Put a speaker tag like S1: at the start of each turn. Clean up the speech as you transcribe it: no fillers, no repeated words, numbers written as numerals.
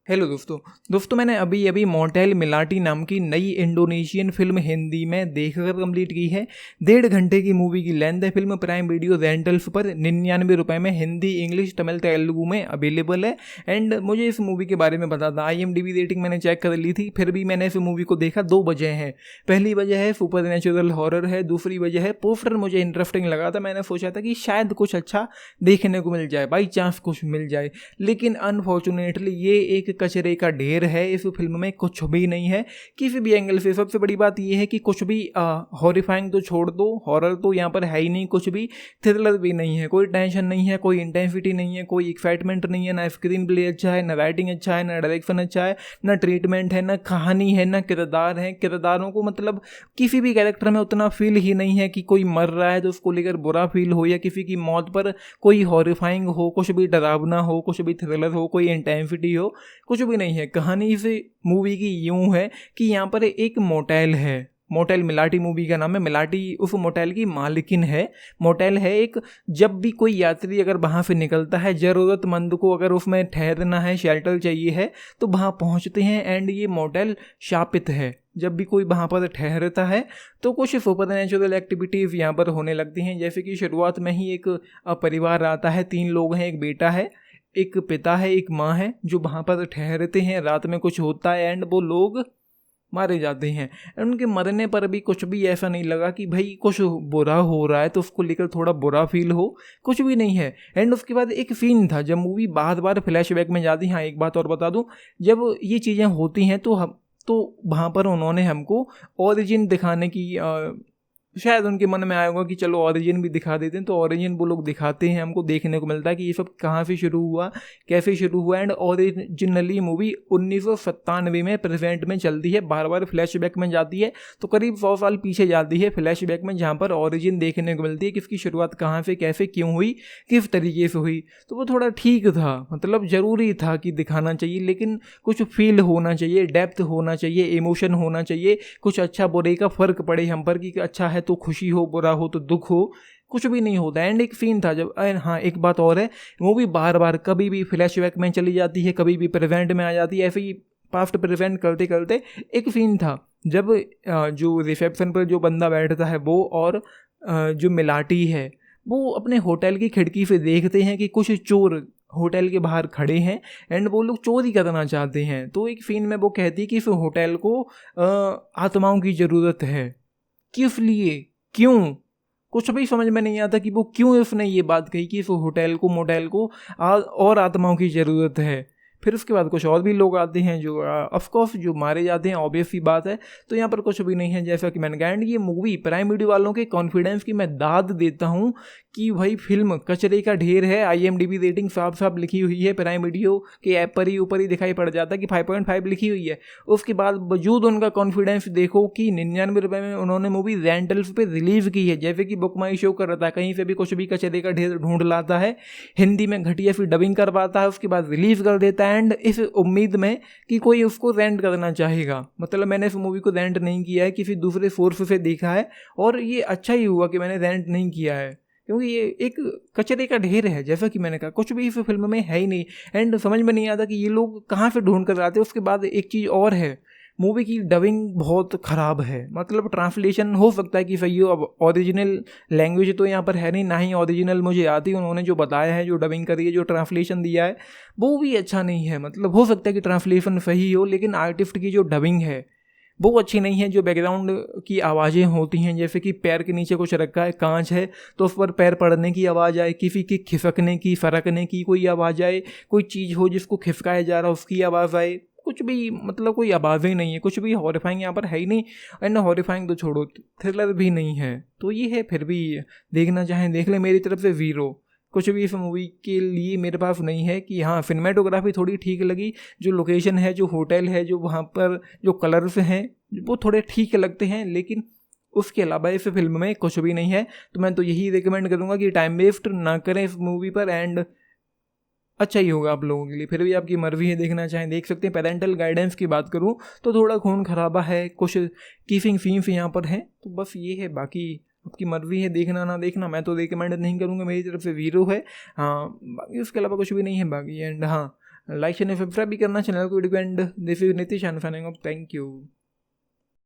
S1: Hello दोस्तों मैंने अभी अभी मोटेल मिलाटी नाम की नई इंडोनेशियन फिल्म हिंदी में देखकर कंप्लीट की है। 1.5 घंटे की मूवी की लेंथ है। फिल्म प्राइम वीडियो रेंटल्स पर 99 रुपये में हिंदी, इंग्लिश, तमिल, तेलुगु में अवेलेबल है। एंड मुझे इस मूवी के बारे में पता था, IMDb रेटिंग मैंने चेक कर ली थी, फिर भी मैंने इस मूवी को देखा। 2 वजह हैं। पहली वजह है सुपर नेचुरल हॉरर है, दूसरी वजह है पोस्टर मुझे इंटरेस्टिंग लगा था। मैंने सोचा था कि शायद कुछ अच्छा देखने को मिल जाए, बाई चांस कुछ मिल जाए, लेकिन अनफॉर्चुनेटली ये एक कचरे का ढेर है। इस फिल्म में कुछ भी नहीं है किसी भी एंगल से। सबसे बड़ी बात यह है कि कुछ भी हॉरिफाइंग तो छोड़ दो, हॉरर तो यहाँ पर है ही नहीं, कुछ भी थ्रिलर भी नहीं है, कोई टेंशन नहीं है, कोई इंटेंसिटी नहीं है, कोई एक्साइटमेंट नहीं है, ना स्क्रीन प्ले अच्छा है, ना राइटिंग अच्छा है, ना डायरेक्शन अच्छा है, ना ट्रीटमेंट है, ना कहानी है, ना किरदार है। किरदारों को मतलब किसी भी कैरेक्टर में उतना फील ही नहीं है कि कोई मर रहा है तो उसको लेकर बुरा फील हो, या किसी की मौत पर कोई हॉरिफाइंग हो, कुछ भी डरावना हो, कुछ भी थ्रिलर हो, कोई इंटेंसिटी हो, कुछ भी नहीं है। कहानी से मूवी की यूं है कि यहाँ पर एक मोटेल है, मोटेल मिलाटी मूवी का नाम है। मिलाटी उस मोटेल की मालिकिन है। मोटेल है एक, जब भी कोई यात्री अगर वहाँ से निकलता है, ज़रूरतमंद को अगर उसमें ठहरना है, शेल्टर चाहिए है, तो वहाँ पहुँचते हैं। एंड ये मोटेल शापित है। जब भी कोई वहाँ पर ठहरता है तो कुछ सुपर नेचुरल एक्टिविटीज़ यहाँ पर होने लगती हैं। जैसे कि शुरुआत में ही एक परिवार आता है, 3 लोग हैं, एक बेटा है, एक पिता है, एक माँ है, जो वहाँ पर ठहरते हैं। रात में कुछ होता है एंड वो लोग मारे जाते हैं। उनके मरने पर भी कुछ भी ऐसा नहीं लगा कि भाई कुछ बुरा हो रहा है तो उसको लेकर थोड़ा बुरा फील हो, कुछ भी नहीं है। एंड उसके बाद एक सीन था जब मूवी बार बार फ्लैशबैक में जाती है। हाँ, एक बात और बता दूं, जब ये चीज़ें होती हैं तो वहाँ पर उन्होंने हमको ओरिजिन दिखाने की शायद उनके मन में आया होगा कि चलो ओरिजिन भी दिखा देते हैं, तो ओरिजिन वो लोग दिखाते हैं। हमको देखने को मिलता है कि ये सब कहाँ से शुरू हुआ, कैसे शुरू हुआ। एंड ओरिजिनली मूवी 1997 में प्रेजेंट में चलती है, बार बार फ्लैशबैक में जाती है, तो करीब 100 साल पीछे जाती है फ्लैशबैक में, जहाँ पर ओरिजिन देखने को मिलती है कि इसकी शुरुआत कहाँ से, कैसे, क्यों हुई, किस तरीके से हुई। तो वो थोड़ा ठीक था, मतलब ज़रूरी था कि दिखाना चाहिए, लेकिन कुछ फील होना चाहिए, डेप्थ होना चाहिए, इमोशन होना चाहिए, कुछ अच्छा बुरे का फ़र्क पड़े हम पर कि अच्छा है तो खुशी हो, बुरा हो तो दुख हो, कुछ भी नहीं होता। एंड एक सीन था जब हाँ, एक बात और है, मूवी बार बार कभी भी फ्लैशबैक में चली जाती है, कभी भी प्रेजेंट में आ जाती है, ऐसे ही पास्ट प्रेजेंट करते करते एक सीन था जब जो रिसेप्शन पर जो बंदा बैठता है वो और जो मिलाटी है वो अपने होटल की खिड़की से देखते हैं कि कुछ चोर होटल के बाहर खड़े हैं एंड वो लोग चोरी करना चाहते हैं। तो एक सीन में वो कहती है कि इस होटल को आत्माओं की ज़रूरत है। किस लिए, क्यों, कुछ भी समझ में नहीं आता कि वो क्यों उसने ये बात कही कि इस होटल को, मोटेल को और आत्माओं की ज़रूरत है। फिर उसके बाद कुछ और भी लोग आते हैं जो ऑफकोर्स जो मारे जाते हैं, ऑब्वियस सी बात है। तो यहाँ पर कुछ भी नहीं है, जैसा कि मैंने कहा। एंड ये मूवी प्राइम वीडियो वालों के कॉन्फिडेंस की मैं दाद देता हूँ कि भाई फिल्म कचरे का ढेर है। IMDb रेटिंग साफ साफ लिखी हुई है, प्राइम वीडियो के ऐप पर ही ऊपर ही दिखाई पड़ जाता है कि 5.5 लिखी हुई है। उसके बाद वजूद उनका कॉन्फिडेंस देखो कि 99 रुपये में उन्होंने मूवी रेंटल्स पे रिलीज की है। जैसे कि बुक माई शो कर रहा था, कहीं से भी कुछ भी कचरे का ढेर ढूंढ लाता है, हिंदी में घटिया फिर डबिंग करवाता है, उसके बाद रिलीज कर देता है। एंड इस उम्मीद में कि कोई उसको रेंट करना चाहेगा। मतलब मैंने इस मूवी को रेंट नहीं किया है, किसी दूसरे सोर्स से देखा है, और ये अच्छा ही हुआ कि मैंने रेंट नहीं किया है, क्योंकि ये एक कचरे का ढेर है। जैसा कि मैंने कहा, कुछ भी इस फिल्म में है ही नहीं। एंड समझ में नहीं आता कि ये लोग कहाँ से ढूंढ कर आते हैं। उसके बाद एक चीज़ और है, मूवी की डबिंग बहुत ख़राब है। मतलब ट्रांसलेशन हो सकता है कि सही हो, अब ओरिजिनल लैंग्वेज तो यहाँ पर है नहीं, ना ही ओरिजिनल मुझे आती। उन्होंने जो बताया है, जो डबिंग करी है, जो ट्रांसलेशन दिया है, वो भी अच्छा नहीं है। मतलब हो सकता है कि ट्रांसलेशन सही हो, लेकिन आर्टिस्ट की जो डबिंग है वो अच्छी नहीं है। जो बैकग्राउंड की आवाज़ें होती हैं, जैसे कि पैर के नीचे कुछ रखा है, कांच है, तो उस पर पैर पड़ने की आवाज़ आए, किसी की खिसकने की, फरकने की कोई आवाज़ आए, कोई चीज़ हो जिसको खिसकाया जा रहा है उसकी आवाज़ आए, कुछ भी मतलब कोई आवाज़ें नहीं है, कुछ भी हॉरिफाइंग यहाँ पर है ही नहीं। एंड हॉरिफाइंग तो छोड़ो, थ्रिलर भी नहीं है। तो ये है, फिर भी देखना चाहें देख लें। मेरी तरफ से 0, कुछ भी इस मूवी के लिए मेरे पास नहीं है। कि हाँ, सिनेमेटोग्राफी थोड़ी ठीक लगी, जो लोकेशन है, जो होटल है, जो वहाँ पर जो कलर्स हैं वो थोड़े ठीक लगते हैं, लेकिन उसके अलावा इस फिल्म में कुछ भी नहीं है। तो मैं तो यही रिकमेंड करूँगा कि टाइम वेस्ट ना करें इस मूवी पर, एंड अच्छा ही होगा आप लोगों के लिए। फिर भी आपकी मर्जी है, देखना चाहें देख सकते हैं। पेरेंटल गाइडेंस की बात करूँ तो थोड़ा खून खराबा है, कुछ कीफिंग फीम्स यहाँ पर हैं, तो बस ये है। बाकी आपकी मर्जी है, देखना ना देखना, मैं तो रिकमेंड नहीं करूँगा, मेरी तरफ से 0 है। हाँ, बाकी उसके अलावा कुछ भी नहीं है बाकी। एंड हाँ, लाइक शेयर सब्सक्राइब भी करना चैनल को। And this is Nitish and signing off. Thank you.